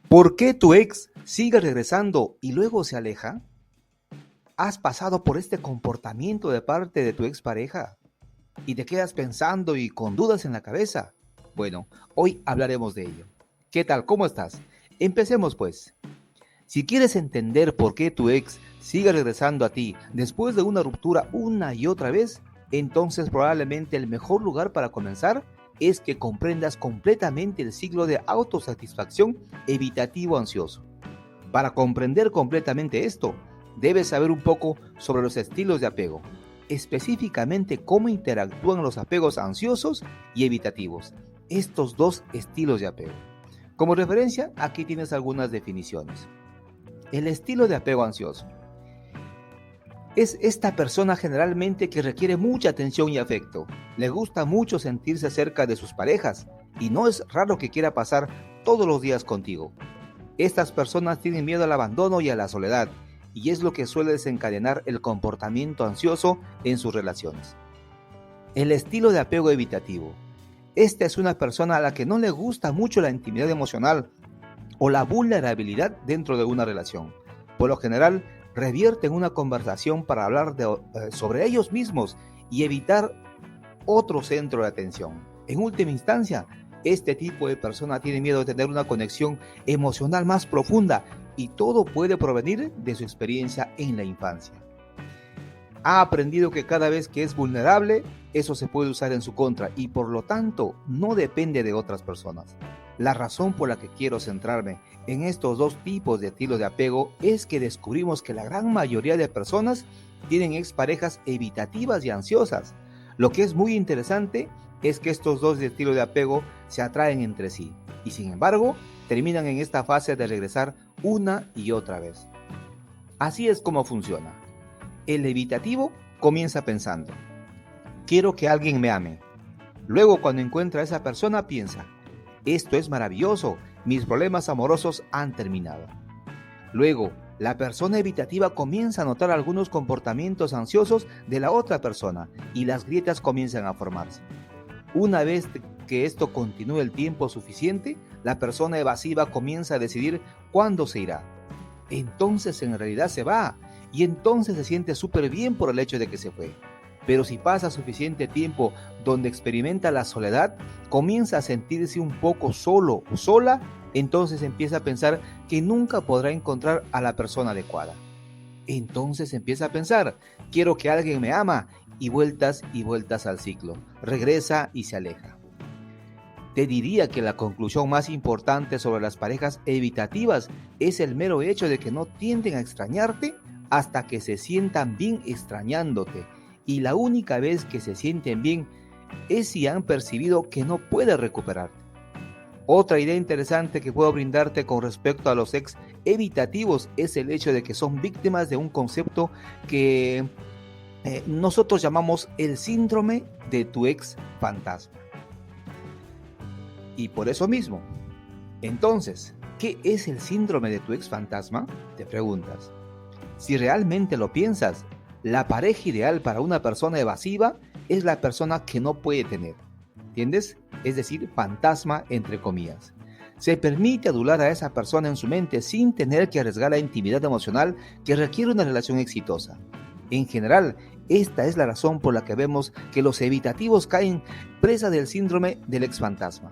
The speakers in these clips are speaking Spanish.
¿Por qué tu ex sigue regresando y luego se aleja? ¿Has pasado por este comportamiento de parte de tu expareja y te quedas pensando y con dudas en la cabeza? Bueno, hoy hablaremos de ello. ¿Qué tal? ¿Cómo estás? Empecemos pues. Si quieres entender por qué tu ex sigue regresando a ti después de una ruptura una y otra vez, entonces probablemente el mejor lugar para comenzar es que comprendas completamente el ciclo de autosatisfacción evitativo ansioso. Para comprender completamente esto, debes saber un poco sobre los estilos de apego, específicamente cómo interactúan los apegos ansiosos y evitativos, estos dos estilos de apego. Como referencia, aquí tienes algunas definiciones. El estilo de apego ansioso es esta persona generalmente que requiere mucha atención y afecto. Le gusta mucho sentirse cerca de sus parejas y no es raro que quiera pasar todos los días contigo. Estas personas tienen miedo al abandono y a la soledad, y es lo que suele desencadenar el comportamiento ansioso en sus relaciones. El estilo de apego evitativo. Esta es una persona a la que no le gusta mucho la intimidad emocional o la vulnerabilidad dentro de una relación. Por lo general, revierten una conversación para hablar sobre ellos mismos y evitar otro centro de atención. En última instancia, este tipo de persona tiene miedo de tener una conexión emocional más profunda y todo puede provenir de su experiencia en la infancia. Ha aprendido que cada vez que es vulnerable, eso se puede usar en su contra y por lo tanto no depende de otras personas. La razón por la que quiero centrarme en estos dos tipos de estilos de apego es que descubrimos que la gran mayoría de personas tienen exparejas evitativas y ansiosas. Lo que es muy interesante es que estos dos estilos de apego se atraen entre sí y sin embargo terminan en esta fase de regresar una y otra vez. Así es como funciona. El evitativo comienza pensando, quiero que alguien me ame. Luego cuando encuentra a esa persona piensa, esto es maravilloso, mis problemas amorosos han terminado. Luego, la persona evitativa comienza a notar algunos comportamientos ansiosos de la otra persona y las grietas comienzan a formarse. Una vez que esto continúe el tiempo suficiente, la persona evasiva comienza a decidir cuándo se irá. Entonces en realidad se va y entonces se siente súper bien por el hecho de que se fue. Pero si pasa suficiente tiempo donde experimenta la soledad, comienza a sentirse un poco solo o sola, entonces empieza a pensar que nunca podrá encontrar a la persona adecuada. Entonces empieza a pensar, quiero que alguien me ama, y vueltas al ciclo. Regresa y se aleja. Te diría que la conclusión más importante sobre las parejas evitativas es el mero hecho de que no tienden a extrañarte hasta que se sientan bien extrañándote. Y la única vez que se sienten bien es si han percibido que no puedes recuperarte. Otra idea interesante que puedo brindarte con respecto a los ex evitativos es el hecho de que son víctimas de un concepto que nosotros llamamos el síndrome de tu ex fantasma. Y por eso mismo, entonces, ¿qué es el síndrome de tu ex fantasma? Te preguntas. Si realmente lo piensas, la pareja ideal para una persona evasiva es la persona que no puede tener. ¿Entiendes? Es decir, fantasma entre comillas. Se permite adular a esa persona en su mente sin tener que arriesgar la intimidad emocional que requiere una relación exitosa. En general, esta es la razón por la que vemos que los evitativos caen presa del síndrome del ex fantasma.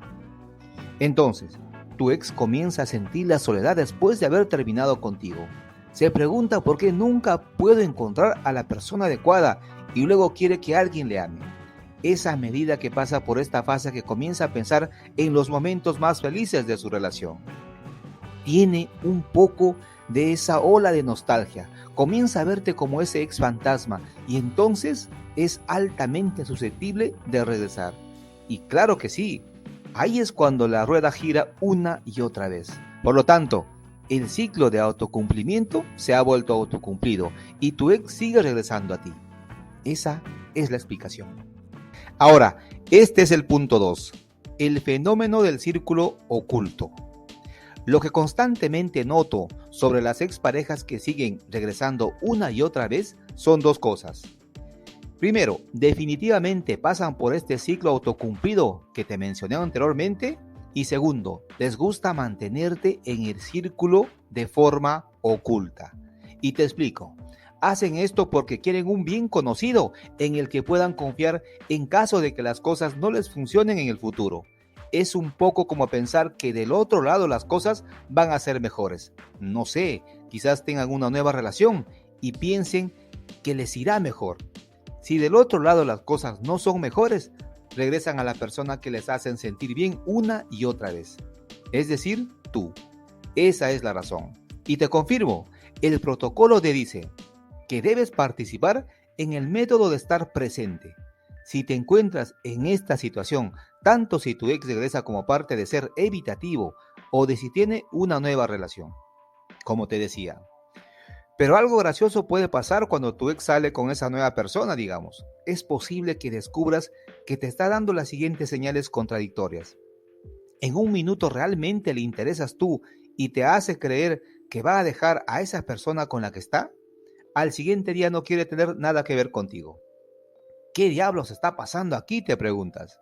Entonces, tu ex comienza a sentir la soledad después de haber terminado contigo. Se pregunta por qué nunca puedo encontrar a la persona adecuada y luego quiere que alguien le ame. Es a medida que pasa por esta fase que comienza a pensar en los momentos más felices de su relación. Tiene un poco de esa ola de nostalgia, comienza a verte como ese ex fantasma y entonces es altamente susceptible de regresar. Y claro que sí, ahí es cuando la rueda gira una y otra vez. Por lo tanto, el ciclo de autocumplimiento se ha vuelto autocumplido y tu ex sigue regresando a ti. Esa es la explicación. Ahora, este es el punto 2, el fenómeno del círculo oculto. Lo que constantemente noto sobre las exparejas que siguen regresando una y otra vez son dos cosas. Primero, definitivamente pasan por este ciclo autocumplido que te mencioné anteriormente Y segundo, les gusta mantenerte en el círculo de forma oculta. Y te explico. Hacen esto porque quieren un bien conocido en el que puedan confiar en caso de que las cosas no les funcionen en el futuro. Es un poco como pensar que del otro lado las cosas van a ser mejores. No sé, quizás tengan una nueva relación y piensen que les irá mejor. Si del otro lado las cosas no son mejores, regresan a la persona que les hacen sentir bien una y otra vez. Es decir, tú. Esa es la razón. Y te confirmo, el protocolo te dice que debes participar en el método de estar presente. Si te encuentras en esta situación, tanto si tu ex regresa como parte de ser evitativo o de si tiene una nueva relación, como te decía. Pero algo gracioso puede pasar cuando tu ex sale con esa nueva persona, digamos. Es posible que descubras que te está dando las siguientes señales contradictorias. En un minuto realmente le interesas tú y te hace creer que va a dejar a esa persona con la que está. Al siguiente día no quiere tener nada que ver contigo. ¿Qué diablos está pasando aquí?, te preguntas.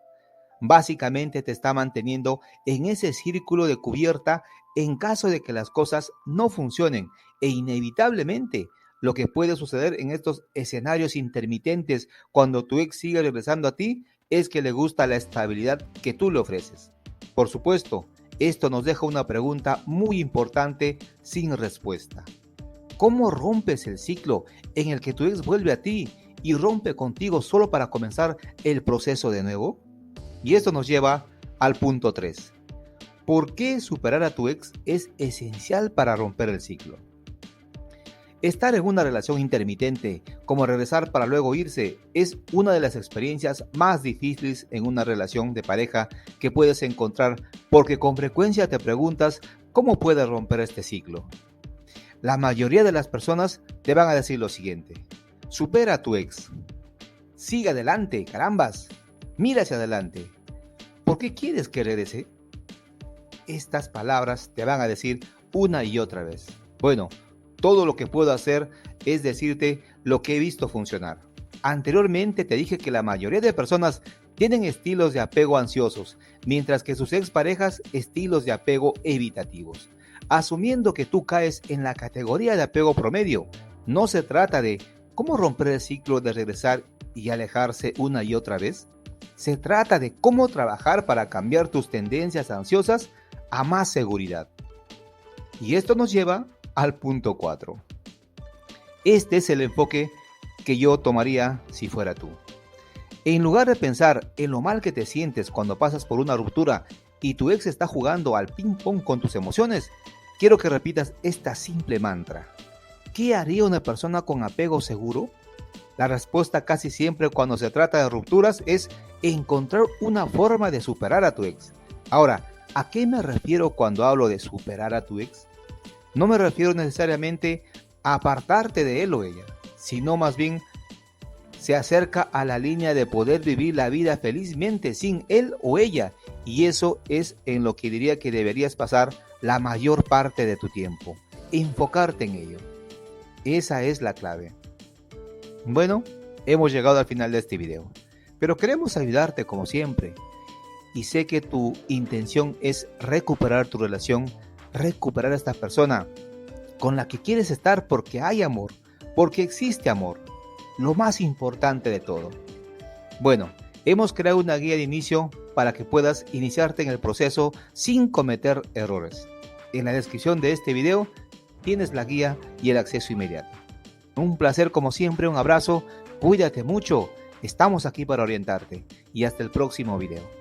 Básicamente te está manteniendo en ese círculo de cubierta en caso de que las cosas no funcionen e inevitablemente lo que puede suceder en estos escenarios intermitentes cuando tu ex sigue regresando a ti es que le gusta la estabilidad que tú le ofreces. Por supuesto, esto nos deja una pregunta muy importante sin respuesta. ¿Cómo rompes el ciclo en el que tu ex vuelve a ti y rompe contigo solo para comenzar el proceso de nuevo? Y esto nos lleva al punto 3. ¿Por qué superar a tu ex es esencial para romper el ciclo? Estar en una relación intermitente, como regresar para luego irse, es una de las experiencias más difíciles en una relación de pareja que puedes encontrar porque con frecuencia te preguntas cómo puedes romper este ciclo. La mayoría de las personas te van a decir lo siguiente: supera a tu ex, sigue adelante, carambas, mira hacia adelante. ¿Por qué quieres que regrese? Estas palabras te van a decir una y otra vez. Bueno, todo lo que puedo hacer es decirte lo que he visto funcionar. Anteriormente te dije que la mayoría de personas tienen estilos de apego ansiosos, mientras que sus exparejas estilos de apego evitativos. Asumiendo que tú caes en la categoría de apego promedio, no se trata de cómo romper el ciclo de regresar y alejarse una y otra vez. Se trata de cómo trabajar para cambiar tus tendencias ansiosas a más seguridad. Y esto nos lleva al punto 4. Este es el enfoque que yo tomaría si fuera tú. En lugar de pensar en lo mal que te sientes cuando pasas por una ruptura y tu ex está jugando al ping pong con tus emociones, quiero que repitas esta simple mantra. ¿Qué haría una persona con apego seguro? La respuesta casi siempre cuando se trata de rupturas es encontrar una forma de superar a tu ex. Ahora, ¿a qué me refiero cuando hablo de superar a tu ex? No me refiero necesariamente a apartarte de él o ella, sino más bien se acerca a la línea de poder vivir la vida felizmente sin él o ella, y eso es en lo que diría que deberías pasar la mayor parte de tu tiempo, enfocarte en ello. Esa es la clave. Bueno, hemos llegado al final de este video, pero queremos ayudarte como siempre, y sé que tu intención es recuperar tu relación, recuperar a esta persona con la que quieres estar porque hay amor, porque existe amor. Lo más importante de todo. Bueno, hemos creado una guía de inicio para que puedas iniciarte en el proceso sin cometer errores. En la descripción de este video tienes la guía y el acceso inmediato. Un placer como siempre, un abrazo, cuídate mucho, estamos aquí para orientarte y hasta el próximo video.